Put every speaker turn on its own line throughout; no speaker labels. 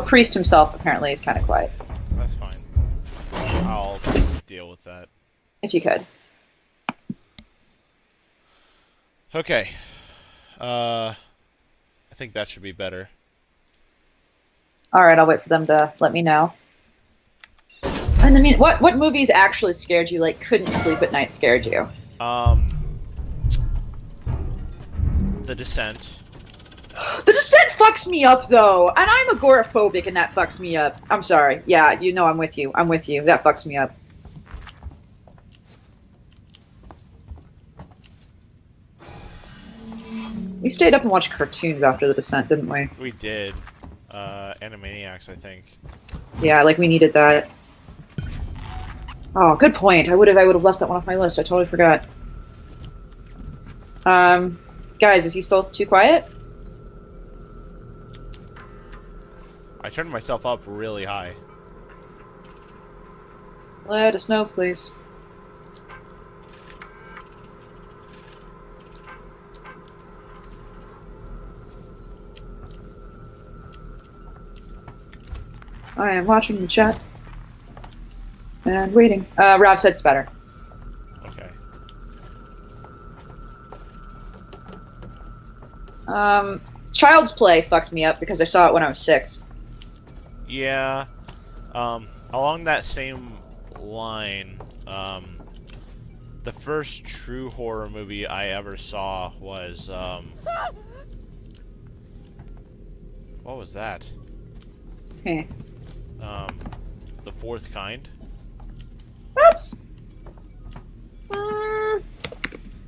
Priest himself apparently is kind of quiet.
That's fine. I'll deal with that.
If you could.
Okay. I think that should be better.
All right, I'll wait for them to let me know. And I mean, what movies actually scared you? Like, couldn't sleep at night scared you?
The Descent.
The Descent fucks me up though, and I'm agoraphobic, and that fucks me up. I'm sorry. Yeah, you know I'm with you. I'm with you. That fucks me up. We stayed up and watched cartoons after The Descent, didn't we?
We did. Animaniacs, I think.
Yeah, like we needed that. Oh, good point. I would have left that one off my list. I totally forgot. Guys, is he still too quiet?
I turned myself up really high.
Let us know, please. I am watching the chat. And waiting. Rob said better.
Okay.
Child's Play fucked me up because I saw it when I was 6.
Yeah. Along that same line, the first true horror movie I ever saw was, what was that?
Heh.
The Fourth Kind.
That's...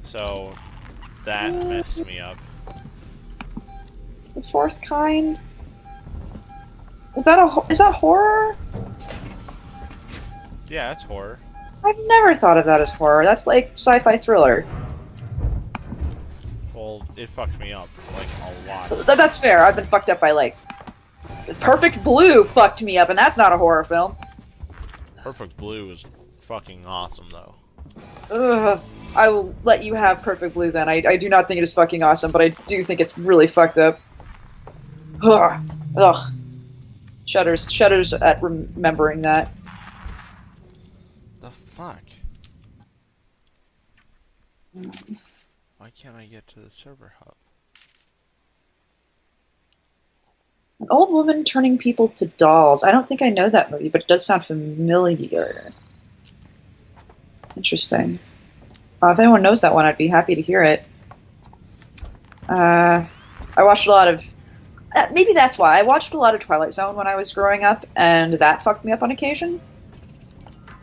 So, that messed me up.
The Fourth Kind? Is that horror?
Yeah, that's horror.
I've never thought of that as horror. That's like sci-fi thriller.
Well, it fucked me up, like, a lot.
That's fair. I've been fucked up by, like... Perfect Blue fucked me up, and that's not a horror film.
Perfect Blue was fucking awesome, though.
Ugh. I will let you have Perfect Blue then. I do not think it is fucking awesome, but I do think it's really fucked up. Ugh. Ugh. Shudders at remembering that.
The fuck? Why can't I get to the server hub?
An old woman turning people to dolls. I don't think I know that movie, but it does sound familiar. Interesting. If anyone knows that one, I'd be happy to hear it. I watched a lot of... maybe that's why. I watched a lot of Twilight Zone when I was growing up, and that fucked me up on occasion.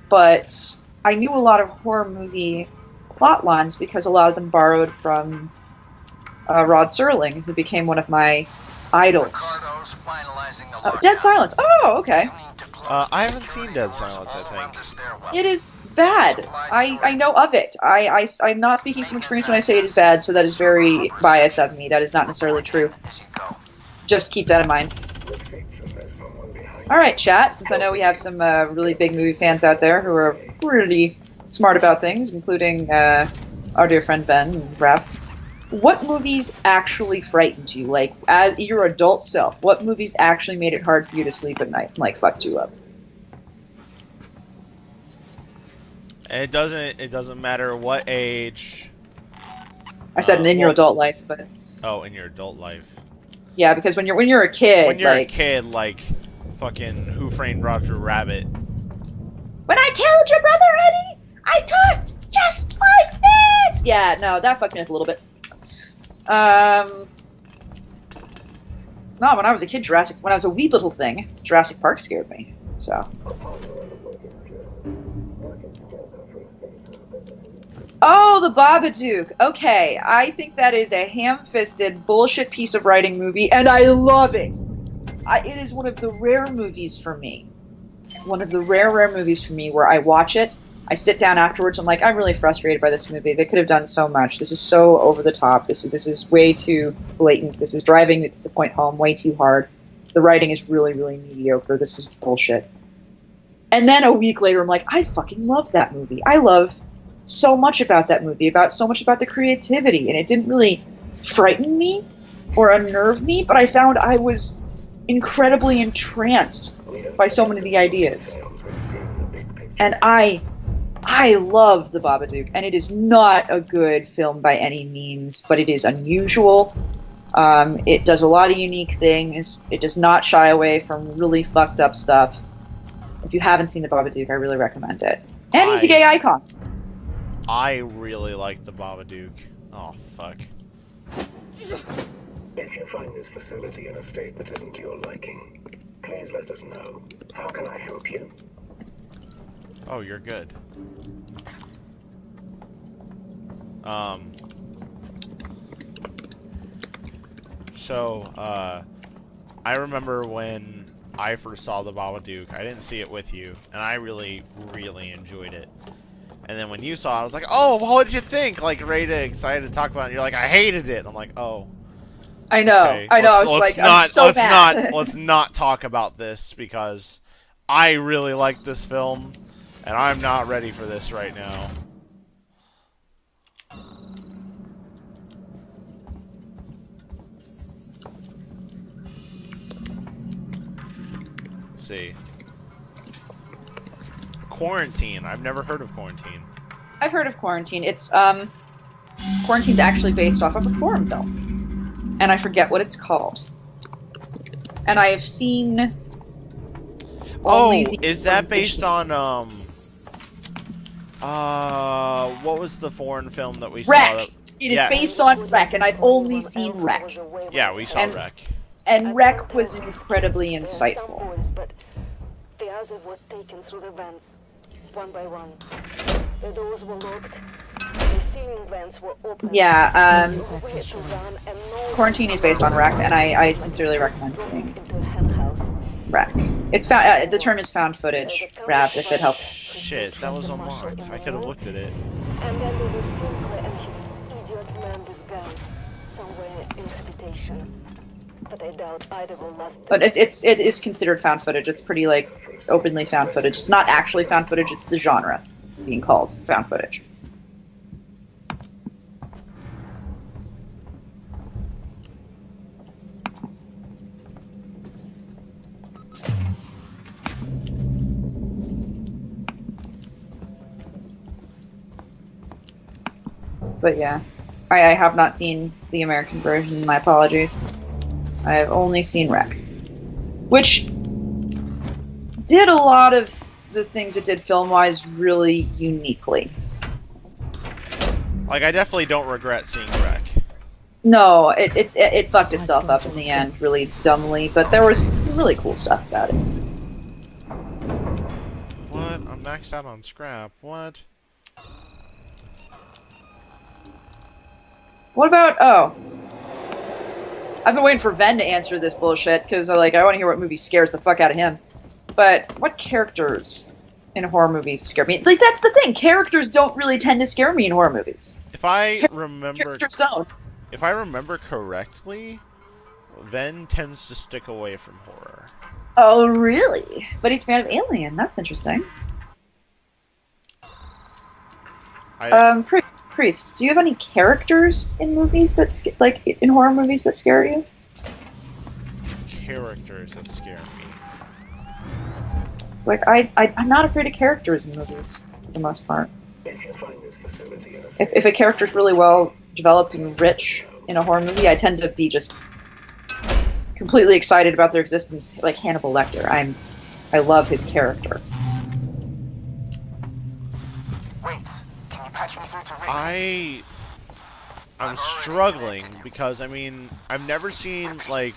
But I knew a lot of horror movie plot lines because a lot of them borrowed from Rod Serling, who became one of my idols. Dead Silence. Oh, okay.
I haven't seen Dead Silence, I think.
It is bad. I know of it. I'm not speaking from experience when I say it is bad, so that is very biased of me. That is not necessarily true. Just keep that in mind. Alright, chat, since I know we have some really big movie fans out there who are pretty smart about things, including our dear friend Ben and Raph. What movies actually frightened you? Like, as your adult self, what movies actually made it hard for you to sleep at night and, like, fucked you up?
It doesn't matter what age.
I said in your adult life, but...
Oh, in your adult life.
Yeah, because when you're a kid,
when you're
like,
a kid, like, fucking Who Framed Roger Rabbit.
When I killed your brother, Eddie, I talked just like this! Yeah, no, that fucked me up a little bit. No, when I was a kid, when I was a wee little thing, Jurassic Park scared me, so. Oh, The Babadook. Okay, I think that is a ham-fisted bullshit piece of writing movie, and I love it. It is one of the rare movies for me. One of the rare movies for me where I watch it, I sit down afterwards, I'm like, I'm really frustrated by this movie. They could have done so much. This is so over the top. This is way too blatant. This is driving the point home way too hard. The writing is really, really mediocre. This is bullshit. And then a week later, I'm like, I fucking love that movie. I love so much about that movie, so much about the creativity, and it didn't really frighten me or unnerve me, but I found I was incredibly entranced by so many of the ideas. And I love The Babadook, and it is not a good film by any means, but it is unusual. It does a lot of unique things. It does not shy away from really fucked up stuff. If you haven't seen The Babadook, I really recommend it. And he's a gay icon.
I really like The Babadook. Oh, fuck.
If you find this facility in a state that isn't to your liking, please let us know. How can I help you?
Oh, you're good. I remember when I first saw The Babadook, I didn't see it with you, and I really, really enjoyed it. And then when you saw it, I was like, oh, what did you think? Like, ready to, excited to talk about it, and you're like, I hated it. I'm like, oh.
I know,
Okay.
I know, I was like, I'm so mad.
Let's not talk about this, because I really like this film, and I'm not ready for this right now. Let's see. Quarantine. I've never heard of Quarantine.
I've heard of Quarantine. It's, Quarantine's actually based off of a forum film. And I forget what it's called. And I have seen...
is that based on, what was the foreign film that we saw?
Wreck! It is based on Wreck, and I've only seen Wreck.
Yeah, we saw Wreck.
And Wreck was incredibly insightful.
The others were taken through the vents, one by one. The doors were locked. The ceiling vents were open.
Yeah, Quarantine is based on Wreck, and I sincerely recommend seeing Wreck. It's found. The term is found footage, Rav, if it helps.
Shit, that was unlocked. I could have looked at it.
And then there was Sinclair and his idiot man with guns somewhere in habitation. But I doubt either will last.
But it is considered found footage. It's pretty like openly found footage. It's not actually found footage. It's the genre being called found footage. But yeah, I have not seen the American version. My apologies. I have only seen Wreck, which did a lot of the things it did film-wise really uniquely.
Like, I definitely don't regret seeing Wreck.
No, it fucked itself up in the end really dumbly, but there was some really cool stuff about it.
What? I'm maxed out on scrap. What?
What about... Oh. I've been waiting for Ven to answer this bullshit, because I want to hear what movie scares the fuck out of him. But what characters in horror movies scare me? Like, that's the thing. Characters don't really tend to scare me in horror movies.
If I remember...
Characters don't.
If I remember correctly, Ven tends to stick away from horror.
Oh, really? But he's a fan of Alien. That's interesting. Priest, do you have any characters in movies that in horror movies that scare you?
Characters that scare me.
It's like I'm not afraid of characters in movies for the most part. If a character's really well developed and rich in a horror movie, I tend to be just completely excited about their existence, like Hannibal Lecter. I love his character.
Wait.
I'm struggling because, I mean, I've never seen, like...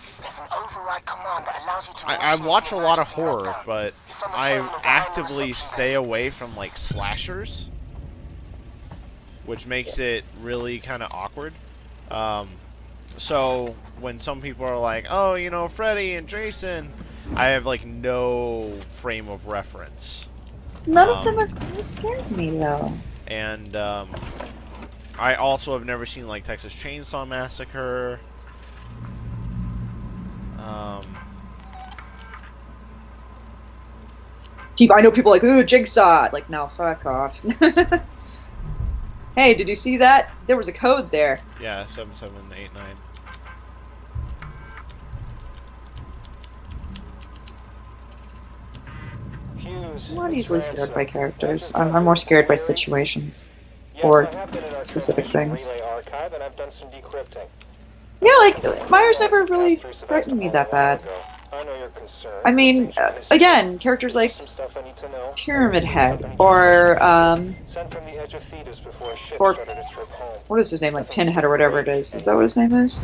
I watch a lot of horror, but I actively stay away from, like, slashers, which makes it really kind of awkward. So, when some people are like, oh, you know, Freddy and Jason, I have, like, no frame of reference.
None of them have really scared me, though.
And, I also have never seen, like, Texas Chainsaw Massacre.
I know people are like, ooh, Jigsaw! Like, no, fuck off. Hey, did you see that? There was a code there.
Yeah, 7789.
I'm not easily scared by characters. I'm more scared by situations or specific things. Yeah, like Myers never really threatened me that bad. I mean, again, characters like Pyramid Head or what is his name? Like Pinhead or whatever it is. Is that what his name is?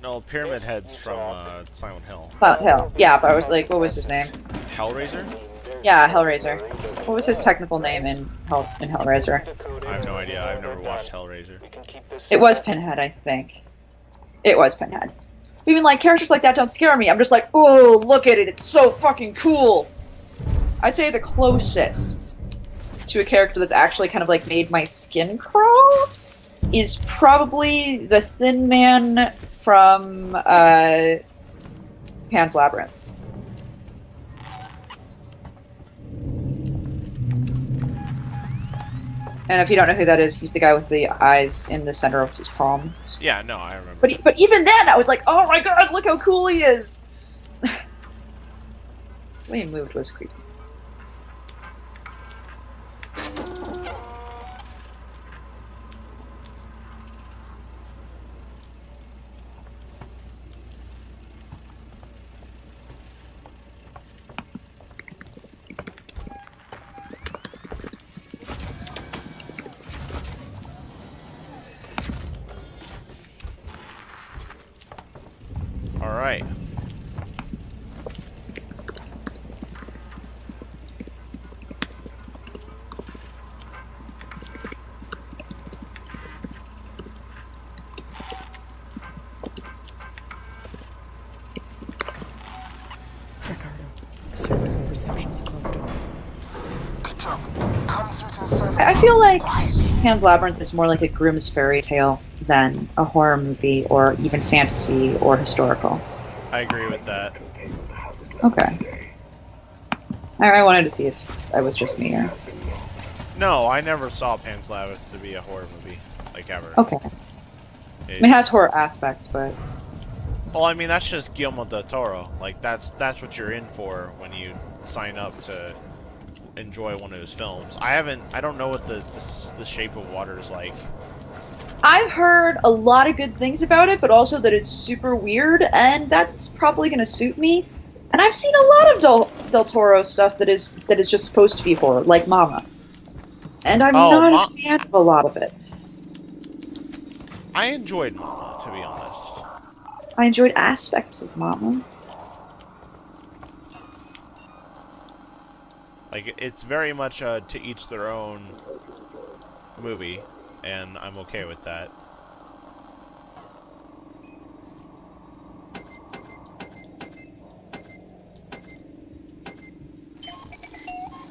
No, Pyramid Head's from Silent Hill.
Silent Hill. Yeah, but I was like, what was his name?
Hellraiser?
Yeah, Hellraiser. What was his technical name in Hellraiser?
I have no idea. I've never watched Hellraiser.
It was Pinhead, I think. It was Pinhead. Even like characters like that don't scare me. I'm just like, oh, look at it. It's so fucking cool. I'd say the closest to a character that's actually kind of like made my skin crawl is probably the Thin Man from Pan's Labyrinth. And if you don't know who that is, he's the guy with the eyes in the center of his palm.
Yeah, no, I remember.
But even then, I was like, oh my god, look how cool he is! The way he moved was creepy.
Alright.
Ricardo, cervical reception is closed off.
Good job. Come through to the survey.
I feel like Pan's Labyrinth is more like a Grimm's fairy tale than a horror movie or even fantasy or historical.
I agree with that.
Okay. I wanted to see if I was just me or...
No, I never saw Pan's Labyrinth to be a horror movie, like ever.
Okay. It has horror aspects, but...
Well, I mean, that's just Guillermo del Toro. Like, that's what you're in for when you sign up to enjoy one of his films. I don't know what the Shape of Water is like.
I've heard a lot of good things about it, but also that it's super weird, and that's probably gonna suit me. And I've seen a lot of Del Toro stuff that is just supposed to be horror, like Mama. And I'm not a fan of a lot of it.
I enjoyed Mama, to be honest.
I enjoyed aspects of Mama.
Like, it's very much to each their own movie, and I'm okay with that.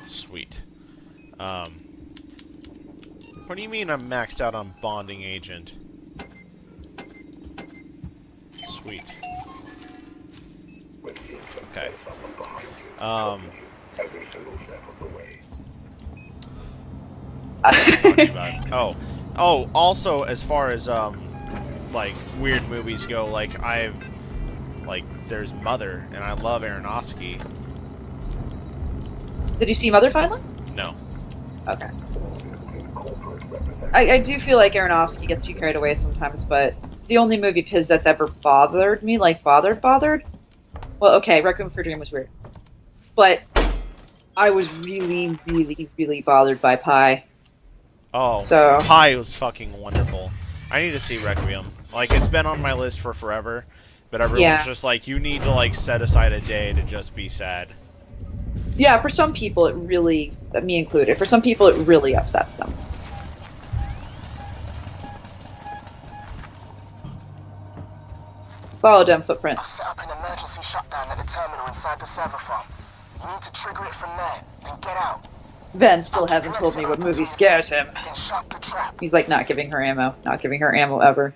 Sweet. What do you mean I'm maxed out on Bonding Agent? Sweet. Okay.
Every single step of the way.
Oh, also, as far as, like, weird movies go, like, there's Mother, and I love Aronofsky.
Did you see Mother finally?
No.
Okay. I do feel like Aronofsky gets too carried away sometimes, but the only movie of his that's ever bothered me, like bothered, well, okay, Requiem for a Dream was weird. But I was really, really, really bothered by Pi.
Oh,
so
Pi was fucking wonderful. I need to see Requiem. Like, it's been on my list for forever, but everyone's just like, you need to, like, set aside a day to just be sad.
Yeah, for some people it really, me included, for some people it really upsets them. Follow them footprints.
Set up an emergency shutdown at the terminal inside the server farm. You need to trigger it from there, and get out.
Ven still hasn't told me what movie scares him.
Then shut the trap.
He's like not giving her ammo ever.